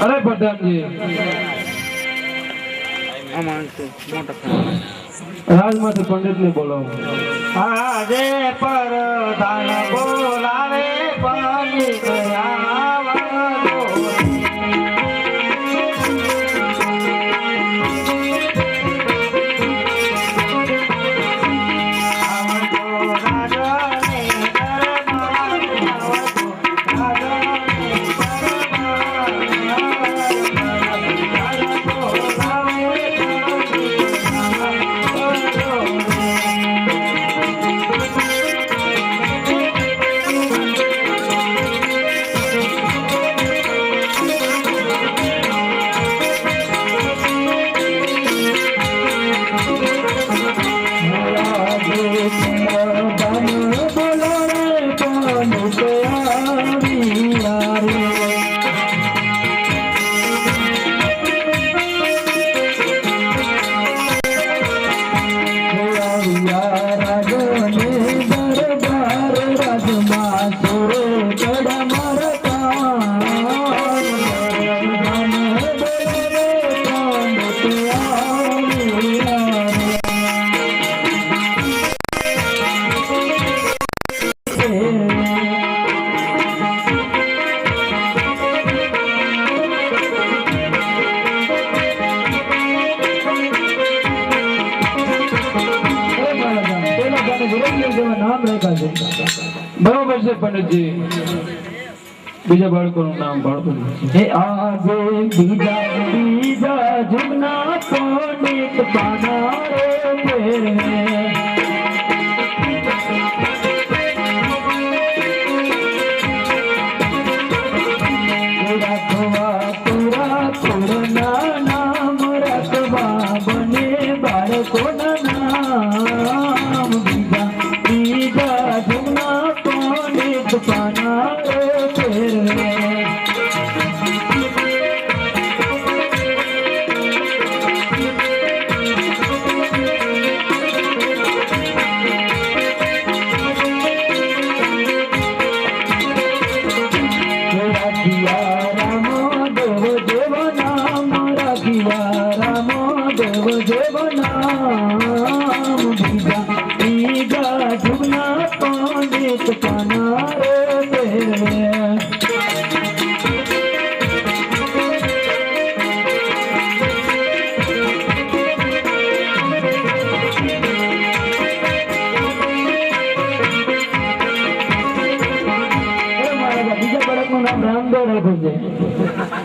અરે પ્રધાનજી રાજમાંથી પંડિત ને બોલાવો. આજે પ્રધાન બોલાવે પંડિત આવજો. બરોબર છે પંડિતજી. બીજા બાળકોનું નામ બાળકોનું આજે બીજા જુના પંડિત પાના રાખવા પૂરા પૂરના નામ રાખવા બને બાળકોના નામ. બીજા જુના પંડિત પાના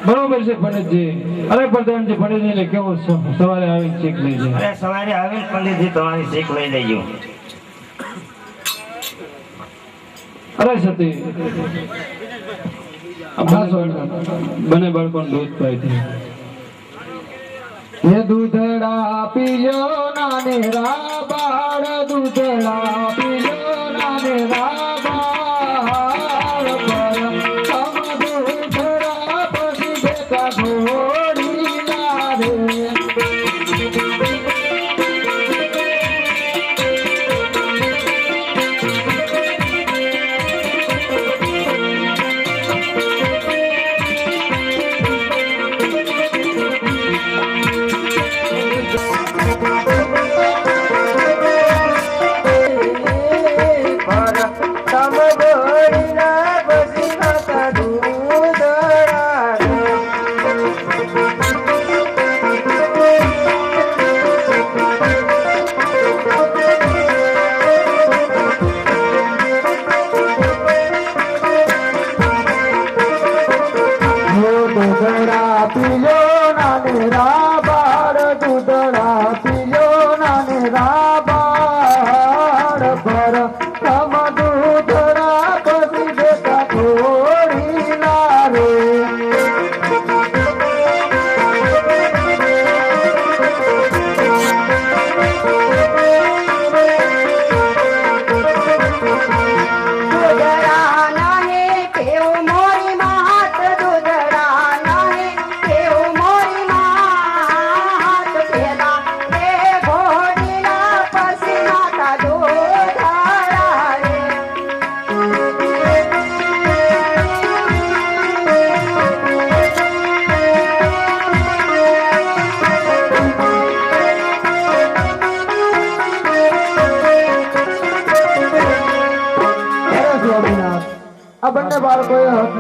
બરોબર છે પંડિતજી. અરે પ્રધાનજી પંડિતજી ને કેવું સવારે આવી શીખ લઈ જાય. અરે સવારે આવીને પંડિતજી તમારી શીખ લઈ લેજો. અરે સતી બને બાળકો દૂધ પાય છે. દૂધડા પીજો નાને રાબાળ દૂધડા પીજો નાને રાબાળ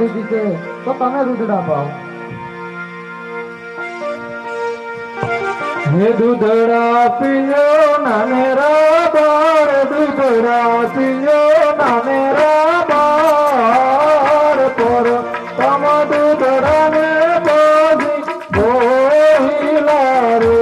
લીધી છે તો તમે દૂધડા પાઓ. હે દૂધડા પીજો નાનેરા બાળ, દૂધડા પીજો નાનેરા બાળ, પર તમ દૂધડાને પછી બોહિલા રે.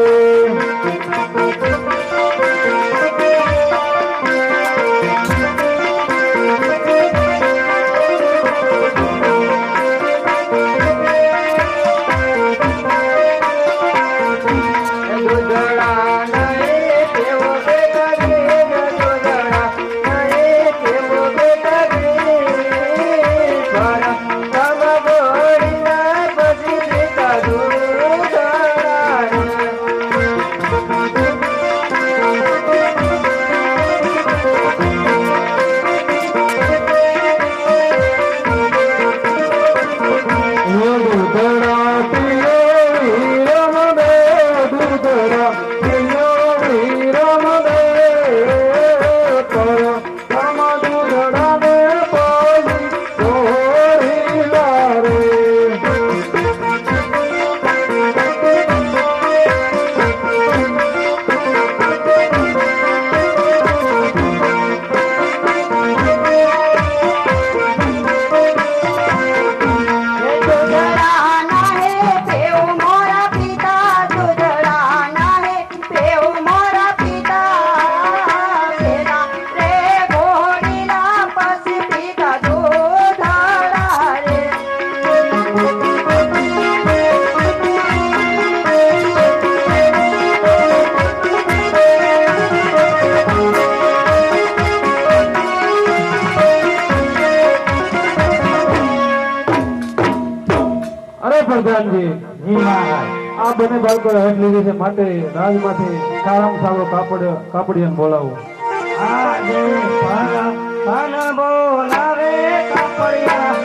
પ્રધાનજી, આ બંને બાળકો હેઠ લીધી છે માટે રાજમાંથી સારામાં સારો કાપડિયાને બોલાવો. બોલાવે કાપડિયા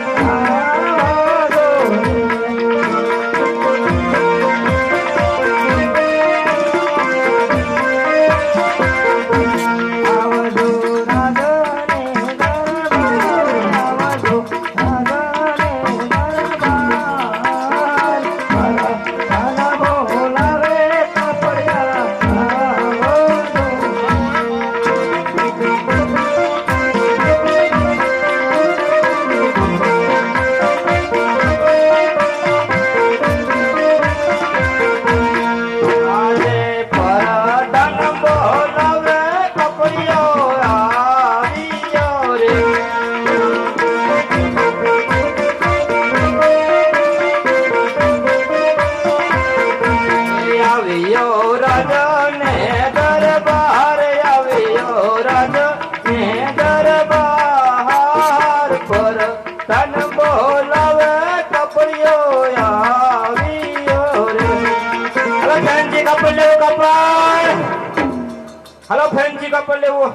हेलो फैंसी कपल लेवो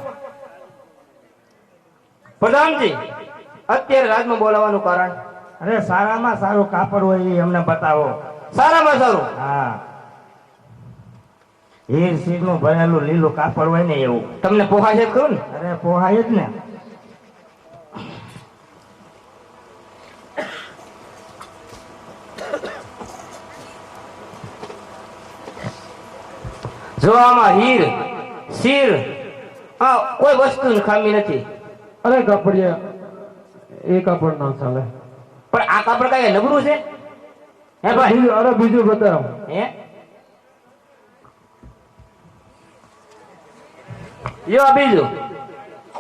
प्रधानजी અત્યારે રાજમાં બોલાવવાનું કારણ? અરે સારામાં સારું કાપડ હોય એ અમને બતાવો. સારામાં સારું? હા, હીર સીર નું ભરેલું લીલું કાપડ હોય ને એવું. તમને પોહાય છે ખરું ને? અરે પોહાય જ ને. જો આમાં હીર શીર કોઈ વસ્તુની ખામી નથી. અરે કાપડિયા, એ કાપડ ના ચાલે. પણ આ કાપડ કઈ નબળું છે હે ભાઈ? અરે બીજું બતાવ. હે યો આ બીજું.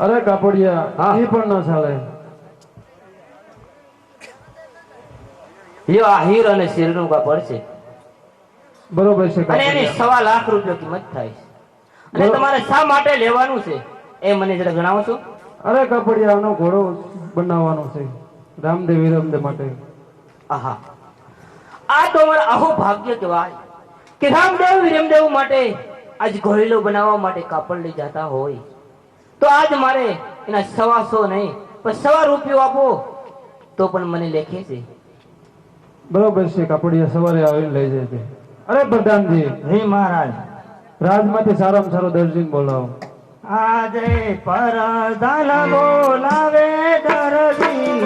અરે કાપડિયા, એ પણ ના ચાલે. યો આ હીર અને શીર નું કાપડ છે. બરોબર છે. અને એની 1.5 લાખ રૂપિયા કિંમત થાય છે. અને તમારે શા માટે લેવાનું છે એ મને જરા જણાવો છો? અરે કાપડિયા, આનો ઘોડો બનાવવાનો છે રામદેવ વિરમદેવ માટે. આહા, આ તો અમારા આહો ભાગ્ય કહેવાય કે રામદેવ વિરમદેવ માટે આજ ઘોડેલો બનાવવા માટે કાપડ લઈ જતા હોય તો આજ મારે એના 125 નહીં પણ 100 રૂપિયા આપો તો પણ મને લેખે છે. બરોબર છે કાપડિયા, સવારે આવીને લઈ જજે. અરે પ્રધાનજી. જી મહારાજ. રાજમાંથી સારામાં સારો દરજીને બોલાવો. આજે પરધાન બોલાવે દરજી.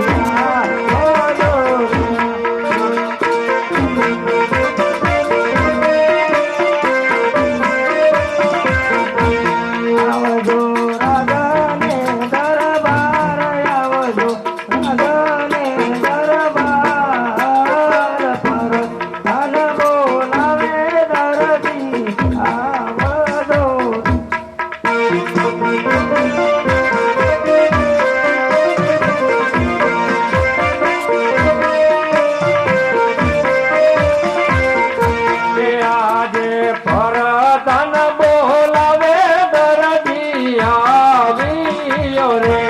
આવજો રાધાને દરબાર આવજો રાધાને દરબાર પર ધન બોલાવે દરદી આવજો કે આજે પરધન બોલાવે દરદી આવ્યો રે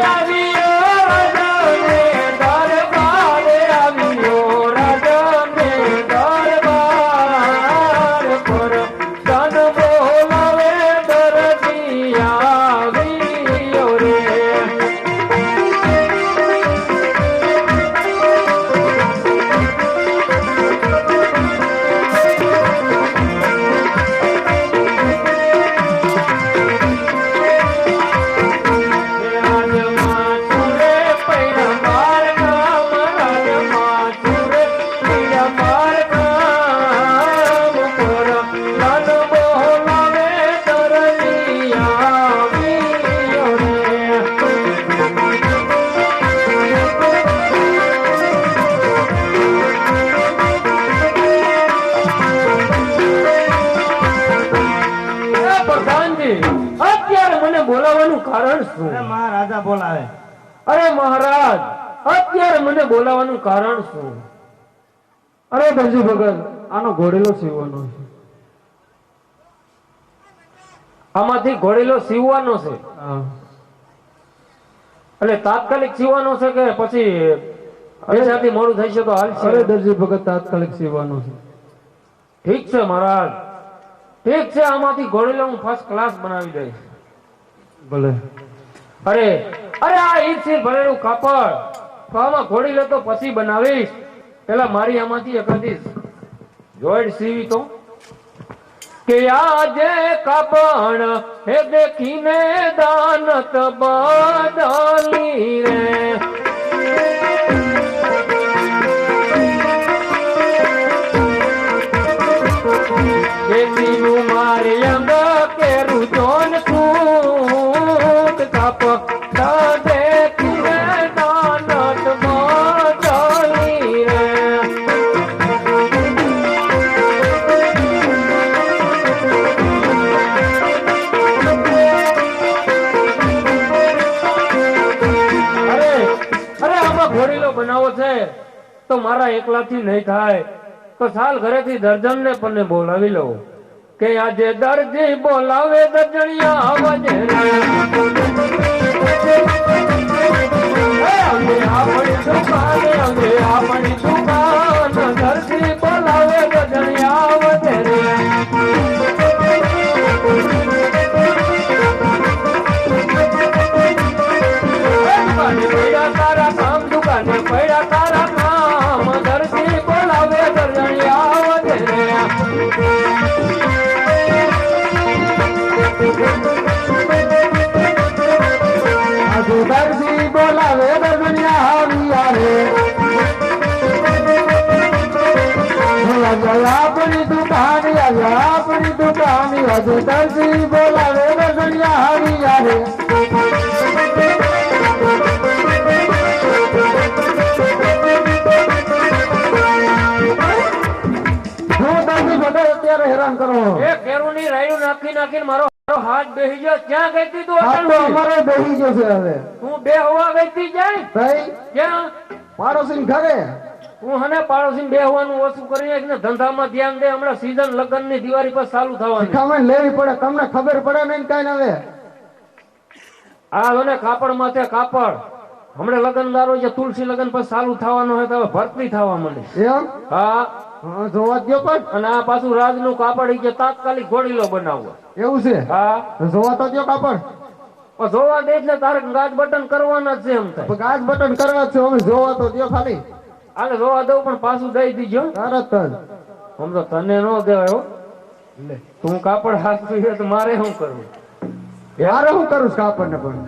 આવ્યો રાજાને દરબારે આવ્યો રાજાને દરબાર પર ધન બોલાવે દરદી આવ્યો રે રાજમાં ચૂરે પૈડા માર કામ રાજમાં ચૂરે પૈડા માર કામ પર ધન બોલાવે દરદી આવ્યો રે એ પ્રધાનજી અત્યારે મને બોલાવવાનું કારણ શું અરે મહારાજા બોલાવે અરે મહારાજ અત્યારે મને બોલાવવાનું કારણ શું અરે દરજી ભગત આનો ઘોડેલો સીવવાનો છે આમાંથી ઘોડેલો સીવવાનો છે એટલે તાત્કાલિક સીવવાનો છે કે પછી પૈસાથી મોડું થઈ છે તો હાલ છે અરે દરજી ભગત તાત્કાલિક સીવવાનું છે. ઠીક છે મહારાજ ઠીક છે આમાંથી ઘોડેલો હું ફર્સ્ટ ક્લાસ બનાવી દઈશ ભલે. અરે અરે આ ઈટથી ભરેલું કાપડ તો આમાં ઘોડી લે તો પછી બનાવીશ પેલા મારી આમાંથી એકાદી જોઈડ સીવી તો કે આજે કાપડ હે દેખીને દાનત બદલી રે દેવીનું મારે અંગ કેરું જોન સૂટ કાપડ દેખીને દાનત બદલી રે અરે આમાં ઘોડીલો બનાવો છે તો મારા એકલાથી નહીં થાય તો સાલ ઘરેથી દર્જન ને પણ બોલાવી લઉં કે આજે દરજી બોલાવે દર્જણિયા આવજે રે. અમે આપણી દુકાને અમે આપણી દુકાન દરજી બોલાવે દર્જણિયા આવજે રે. દુકાને પડ્યા તારા કામ દુકાને પડ્યા તારા કામ દરજી બોલાવે દર્જણિયા આવજે રે. આજુ દરજી બોલાવે દરમિયા હાવિયા રે. બોલા આપણી દુકાન આપણી દુકાન આજુ દરજી બોલાવે દરમિયા હાવિયા રે. હું દરજી ભગત અત્યારે હેરાન કરો એ કેરુની રાયડું નાખી નાખીને મારો હાથ બેહી ગયો ક્યાં ગઈ તી તું આ તો અટલ અમારે બેહી ગયો છે હવે તું બે હવા ગઈ તી જાય ભાઈ ક્યાં પાડોશી ઘરે હું હને પાડોશી બે હવાનું ઓછું કરી નાખ ને ધંધામાં ધ્યાન દે હમણાં સીઝન લગ્ન ની દિવાળી પર ચાલુ થવાની શિખામણ લેવી પડે તમને ખબર પડે નહીં કઈ ને હવે આ મને કાપડ માથે કાપડ હમણાં લગ્નદારો છે તુલસી લગ્ન પર ચાલુ થવાનું હોય તો હવે ભરતી થવા માંડે એમ હા હા, જોવા દ્યો પણ અને આ પાછું રાજનું કાપડ ઈ કે તાત્કાલિક ઘોડીલો બનાવવો એવું છે હા જોવા તો દ્યો કાપડ પણ જોવા દે એટલે તારે ગાજ બટન કરવાના જ છે એમ થાય ગાજ બટન કરવા છે અમે જોવા તો દ્યો ખાલી આને જોવા દઉં પણ પાછું દઈ દીજો તરત જ આમ તો તને ન દેવાય હો લે તું કાપડ હાથવી હોય તો મારે શું કરવું? યાર હું કરું છું કાપડ ને પણ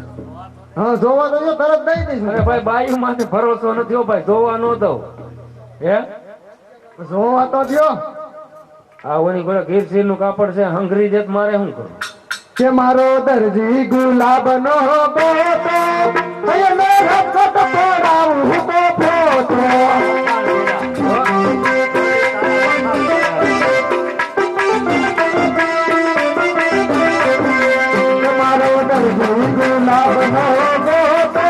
હા જોવા તો જો તરત દઈ દઈશું. અરે ભાઈ બાયુ માથે ભરોસો નથી હો ભાઈ, જોવા ન દઉં. હે જોવા તો દ્યો આ ઓની ઘોડે ગીરસીર નું કાપડ છે, હંગરી જેત મારે શું કરવું? કે મારો દરજી ગુલાબ નો ગોતો એને રખત પડાવું તો ફોટો કે મારો દરજી ગુલાબ નો ગોતો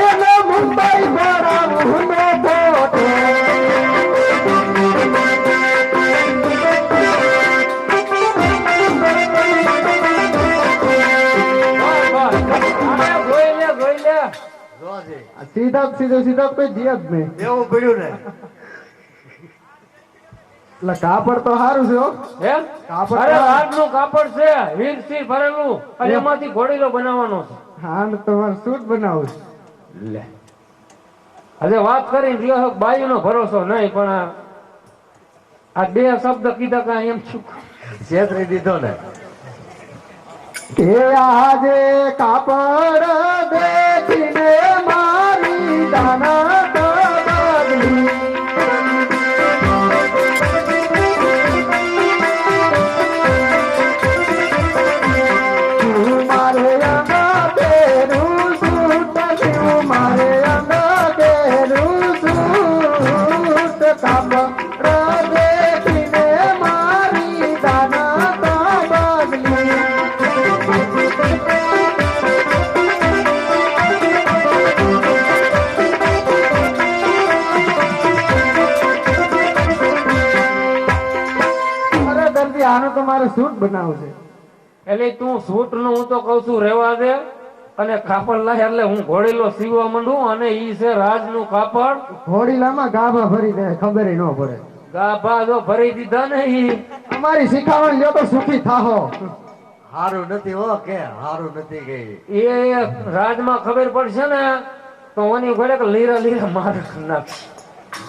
એને મુંબઈ પડાવું તો ફોટો સીધા કોઈ દે જ નહીં. એવું પડ્યું ને એટલે કાપડ તો સારું છે હો. હે? કાપડ અરે તો- રાજનું કાપડ છે, વીરસીર ભરેલું, અને એમાંથી ઘોડીલો બનાવવાનો છે. હા ને તમારે સૂટ બનાવું છે. લે આજે વાત કરી રહ્યો બાયુ નો ભરોસો નહીં, પણ આ બે શબ્દ કીધા કા એમ છું. છેતરી દીધો ને કે આજે કાપડ દેખીને મારી દાના બદલી તું મારે અંગા પહેરું સૂટ, તું મારે અંગા પહેરું સૂટ, કાપડ દેખીને મારી દાના બદલી અરે દર્દી આનું તો મારે સૂટ બનાવવું છે. એટલે તું સૂટ નું હું તો કઉ છું રેવા દે, અને કાપડ લાય એટલે હું ઘોડીલો સીવવા માંડું, અને ઈ છે રાજનું કાપડ. ઘોડીલામાં ગાભા ભરી દે ખબર ન પડે. ગાભા જો ભરી દીધા ને ઈ અમારી શીખામણ લ્યો તો સુખી થાહો. હારું નથી હો કે હારું નથી ગઈ એ રાજમાં ખબર પડશે ને તો ઓની ઘોડે કે લીરા લીરા માર નાખ.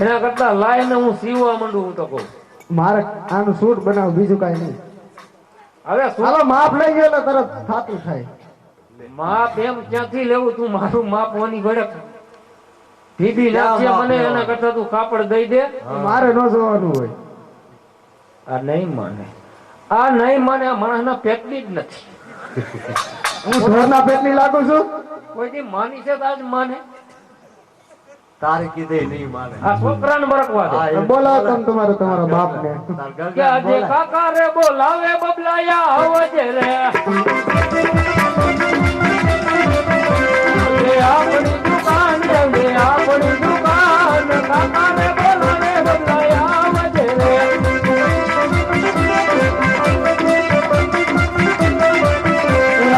એના કરતા લાય ને હું સીવવા માંડું, હું તો કહું. મારે આનું સૂટ બનાવું બીજું કઈ નહીં. હવે શું હાલો માપ લઈ ગયો એટલે તરત થાતું થાય. માપ એમ ક્યાંથી લેવું? તું મારું માપ ઓની ઘોડે દીદી નાખશે માપ મને, લેવાનું? એના કરતા તું કાપડ દઈ દે. મારે ન જોવાનું હોય. આ નહીં માને, આ નહીં માને, આ માણસના પેટની જ નથી. હું ઢોરના પેટની લાગુ છું. કોઈથી માની છે તો આજ માને. તારે કીધે નહીં માને આ છોકરાને બરકવા દે. હા, એ બોલાવો તમે તમારા બાપને. તાર કે ગરગા આજે બોલાય. કાકા રે બોલાવે બબલાયા આવજે રે. લે આપણી દુકાન રે, આપણી દુકાન, કાકા રે બોલાવે બબલાયા આવજે રે.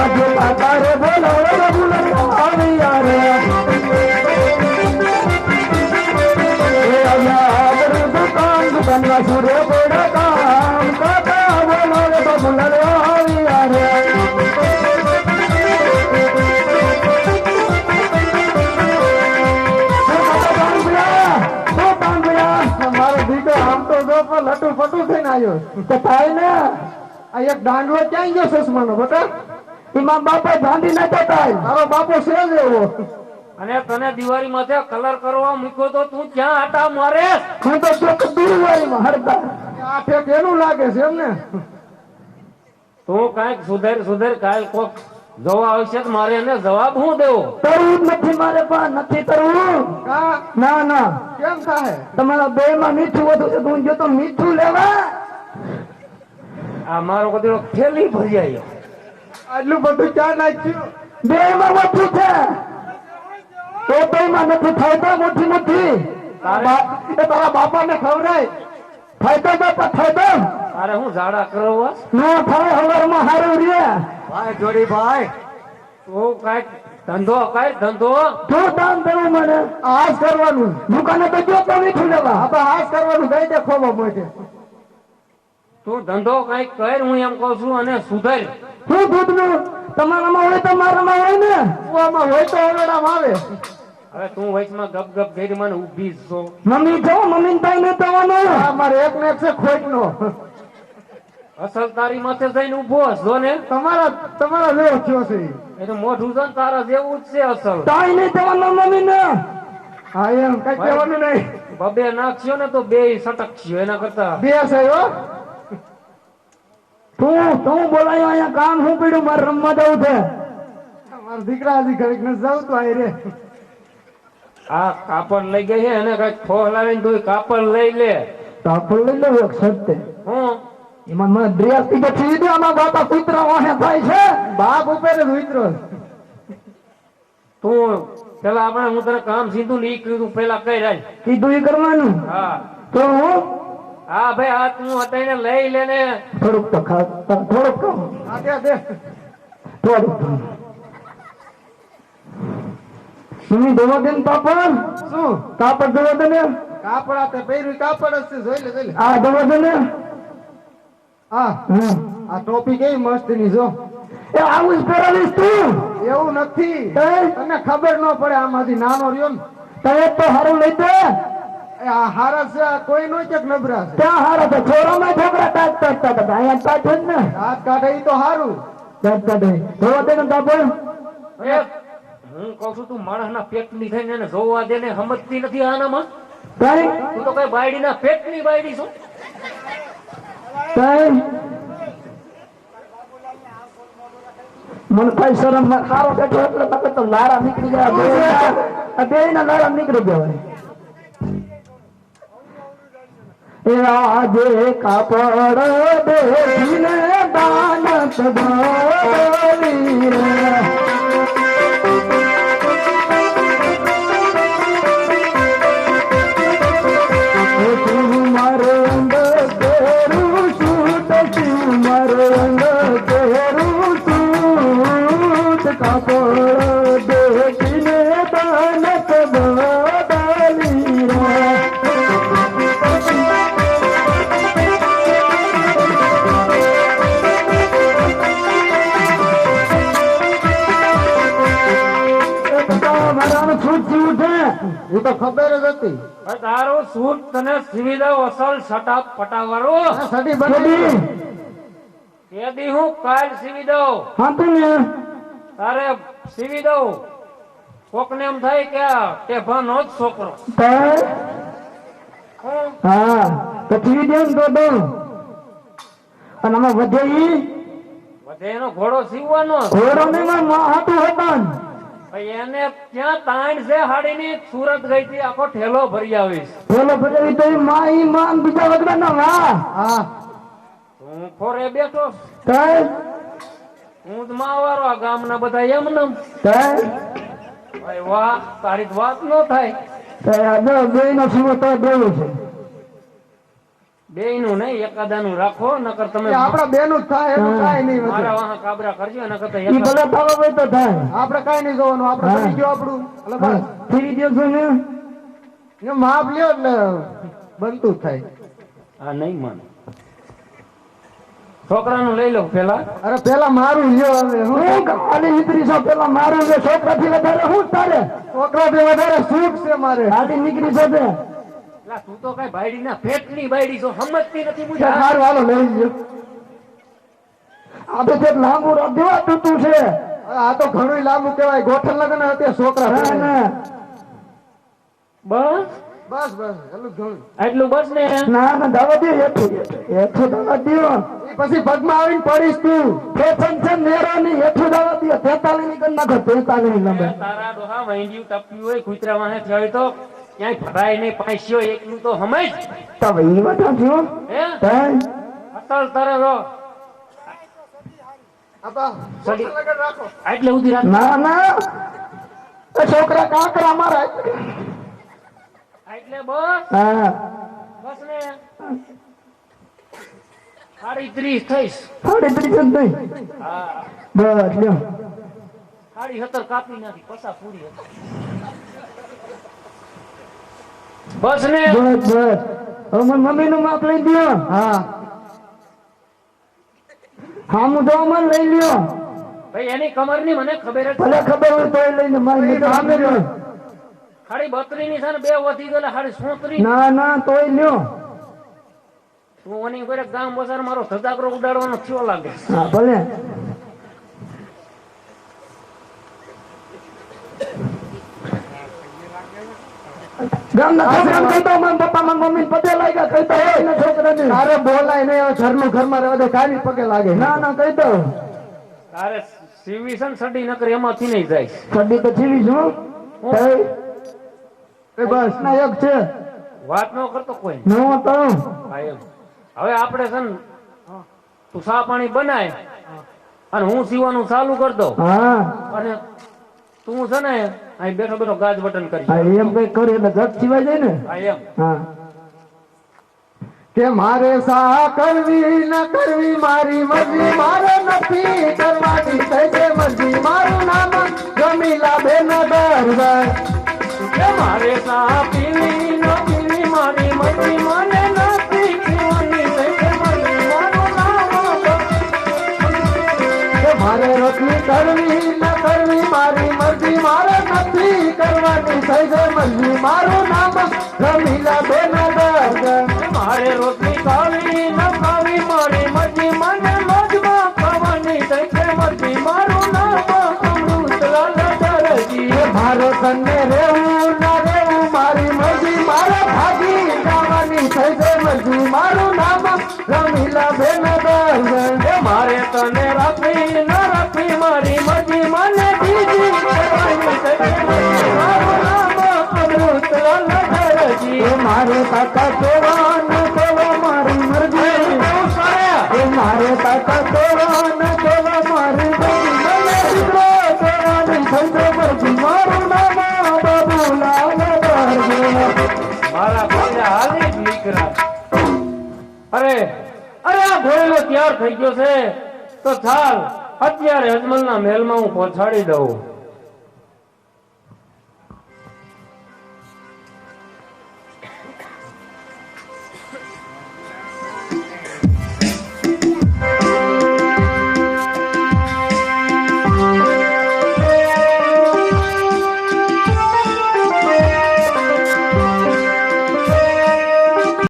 આજે કાકા રે બોલાવો બોલાવો આવ્યા રે. એ આવ્યા આપણી દુકાન, દુકાનમાં સુરે પડે કામ, કાકા બોલાવે બોલાવો આવ્યા રે. મારો દીકરો આમ તો જો પણ લટુ ફટુ થઈને આવ્યો તો થાય ને. આ એક દાંડવો ક્યાં ગયો ચશ્માનો બેટા? એમાં બાપા ગાંધી ના થાય. મારો બાપો છે જ એવો. અને તને દિવાળી માથે કલર કરવા મૂક્યો તો તું ક્યાં આટા મારે? હું તો ચોક દુર્વાળીમાં હરતા. આ ઠેક એનું લાગે છે એમ ને. તું કઈક સુધર સુધર કાલ કોક જોવા આવશે તો મારે એને જવાબ હું દેવો? તરવું જ નથી મારે પણ નથી તરવું. ના ના કેમ થાય? તમારા બે માં મીઠું વધુ છે. તું જો તો મીઠું લેવા. આ મારો કદીરો થેલી ભરી આવ્યો. આટલું બધું ક્યાં નાખ્યું? બે માં વધુ છે. તો બે માં નથી ફાયદા મોટી નથી. એ તારા બાપા ને ખવડાય. ફાયદા બાપા ફાયદા તારે હું ઝાડા કરવા? નો થાય. હવારમાં હારું રે. ભાઈ જોડી ભાઈ તું કઈક ધંધો કઈ ધંધો. શું કામ કરવું મને? હાસ કરવાનું. દુકાને તો જો તો મીઠું લેવા. આપણે હાસ કરવાનું દઈ દે ખોબો મોઢે. તું ધંધો કઈક કર, હું એમ કઉ છું, અને સુધર. શું દૂધનું? તમારામાં હોય તો મારામાં હોય ને. કુવામાં હોય તો ઓરડામાં આવે. હવે તું વચમાં ગપ ગપ કરી મને ઊભી જ છો. મમ્મી જો મમ્મી તાઈ ને તવાનો. હા મારે એક ને એક છે ખોટ નો. અસલ તારી માથે જઈને ઊભો હશ, જો ને તમારા જેવો થયો છે એનું મોઢું છે ને તારા જેવું જ છે અસલ. તાઈ નહીં તમારા મમ્મી ને હા એમ કઈ કહેવાનું નહીં બબે નાખ્યો ને તો બે સટકશો એના કરતા. બે છે હો તું બોલાયો અહીંયા કામ શું પડ્યું મારે રમવા જવું છે મારા દીકરા હજી ઘડીક ને જાવ તો આય રે આ કાપડ લઈ ગઈ છે એને કઈક ફોલાવીને તું કાપડ લઈ લે. કાપડ લઈ લો એક સત્ય હું એમાં મને ડ્રેસ થી પછી દે આમાં બાપા કૂતરા વાહે થાય છે બાપ ઉપર જ ઉતરો તું પેલા આપણે હું તને કામ સીધું ને ઈ કીધું પેલા કઈ રાખ. કીધું એ કરવાનું હા તો હું હા ભાઈ આ તું હટાઈને લઈ લે ને. થોડુંક તો થોડુંક કહું થોડુંક સુમી દેવા દે ને કાપડ શું કાપડ દેવા દે ને કાપડ આ તે પહેર્યું કાપડ જ છે જોઈ લે આ દેવા દે ને આ ટોપી કેવી મસ્ત ની જો એ આવું જ પહેરાવીશ તું એવું નથી તને ખબર ન પડે આમાંથી નાનો રહ્યો ને તમે તો હારું લઈ દે આ હારા છે કોઈ નો ચક નબરા છે ત્યાં હારા તો છોરામાં છોકરા કાટ કાટતા હતા અહીંયા કાટ જ ને કાટ કાઢે ઈ તો હારું કાટ કાઢે જોવા દે ને કાપડ હું કઉ છું તું માણસના પેટની થઈને એને જોવા દે ને સમજતી નથી આનામાં. કઈ તું તો કઈ બાયડીના પેટની બાયડી છો. કઈ મને કઈ શરમ માં ખારો બેઠો એટલે તકે તો લારા નીકળી ગયા બે ના લારા નીકળી જવાય એ આજે કાપડ દેખીને દાનત દોરી રે એ તો ખબર જ હતી તારો સૂટ તને સીવી દઉં અસલ સટા પટાવાળો. સડી બની તે દી હું કાલ સીવી દઉં. હા તું ને તારે સીવી દઉં. કોકને એમ થાય કે તે ભાનો જ છોકરો. હું હા તો ટીવી દે તો દઉં અને આમાં વધે ઈ વધે એનો ઘોડો સીવવાનો. ઘોડો ને હાથું હતા ભાઈ એને ક્યાં તાણ છે હાડીની. સુરત ગઈ હતી આખો ઠેલો ભરી આવીશ. બોલો ભજાવી તો ઈ માં બીજા વગડા ના વાહ હા હું ફોરે બેઠો. કઈ હું જ માવારો આ ગામના બધા એમને કઈ ભાઈ વાહ તારી તો વાત ન થાય. બે નો સીવો તો દેવું છે બે નું નહીં એકાદાનું રાખો નકર તમે આપડા બે નું થાય એનું કાઈ નહીં મારા વાહ કાબરા કરજો નકર તો ઈ ભલે થવા હોય તો થાય આપડે કાઈ નહીં જોવાનું આપડે કરી ગયો આપણું એટલે બસ ફરી દો છો ને એ માપ લ્યો એટલે બનતું થાય આ નહીં માને. છોકરાનું લઈ લો પેલા. અરે પેલા મારું લ્યો હવે હું ખાલી નીકળી છો પેલા મારું લ્યો છોકરા થી વધારે હું તારે છોકરા થી વધારે સુખ છે મારે ખાલી નીકળી છો તે તું તો કઈ બાયડીના પેટની બાયડી છો સમજતી નથી. મુજબ હારું હાલો લઈ લ્યો આ તો જે લાંબુ દેવા તૂટું છે આ તો ઘણું લાંબુ કહેવાય ગોઠણ લગન અત્યારે છોકરા બસ બસ બસ એટલું ઘણું એટલું બસ ને. ના ના દાવા દે હેઠું દાવા દો પછી પગમાં આવીને પડીશ તું ફેશન છે મેરો ની હેઠું દાવા દો 43 ની કરી નાખો 43 લંબે તારા ડોહા વૈંડ્યું ટપ્યું હોય કૂતરા વાહે થયો તો ક્યાંય ભરાય નહીં. પાંચ્યો એકલું તો સમજ તો ભાઈ વાતો થયો હે તઈ અતલ તરે રો આપા સડી. લગન રાખો એટલે ઉધી રાખ. ના ના એ છોકરા કાકરા મારા એટલે બસ હા બસ ને 30 થઈશ. 33 નહીં હા બસ લ્યો 17 કાપી નાખી પસા પૂરી હતી. બસ ને બસ બસ હવે મને મમ્મી નું માપ લઈ દો હા હા હું તો મને લઈ લ્યો ભાઈ એની કમરની મને ખબર જ ભલે ખબર હોય તો લઈને મારી સામે લ્યો ખાલી 32 ની છે ને 2 વધી ગયેલા ખાલી 37. ના ના તોય લ્યો તું ઓની કોઈ ગામ બસાર મારો ધજાકરો ઉડાડવાનો થયો લાગે. હા ભલે. ગામના છોકરાને કહી દો, મારા પપ્પા મારા મમ્મી પગે લાગ્યા કહી દો એના છોકરાને. તારે બોલાય નહીં, હવે ઘરનું ઘરમાં રહેવા દે, કારી પગે લાગે. ના ના કહી દો. તારે સીવી છે ને સડી નકર એમાંથી નહીં જાય. સડી તો જીવી છું. એ બસ ના એક છે. વાત ન કરતો કોઈ. નો તો હા એમ. હવે આપણે છે ને તું ચા પાણી બનાય અને હું સીવાનું ચાલુ કરતો હા અને તું છે ને અહીં બેઠો બેઠો ગાજ બટન કરી. હા એમ કઈ કરી એટલે જગ સિવાય જાય ને. હા એમ. હા કે મારે સા કરવી ન કરવી મારી મરજી, મારે નથી કરવાની થઈ છે મરજી, મારું નામ જમીલા બેન દરબાર. કે મારે ચા પીવી ન પીવી મારી મરજી, મને નથી પીવાની થઈ છે મરજી, મારું નામ. કે મારે રોટલી કરવી ન કરવી મારી મરજી, મારે નથી કરવાની થઈ છે મરજી, મારું નામ જમીલા બેન દરબાર. મારે રોટલી ખાવી ન ખાવી મારી મરજી, મને મજમાં ખાવાની થઈ છે મરજી, મારું નામ અમૃતલાલ દરજી. મારે તને રહેવું ના રહેવું મારી મરજી, મારે ભાગી જવાની થઈ છે મરજી, મારું નામ રમીલા બેન દરબાર. મારે તને રાખવી ન રાખવી મારી મરજી, મને બીજી કરવાની થઈ છે મરજી, મારું નામ અમૃતલાલ દરજી. મારે કાકા કેવા ન કેવા મારી મરજી, મારે કાકા કેવા ન કેવા મારી મરજી, મને દીકરો કેવાની થઈ છે મરજી, મારું નામ બાબુલાલ દરબાર. મારા ભાઈ હાલી જ નીકળ્યા. અરે અરે આ ઘોડેલો તૈયાર થઈ ગયો છે તો ચાલ અત્યારે અજમલના મહેલમાં હું પહોંચાડી દઉં.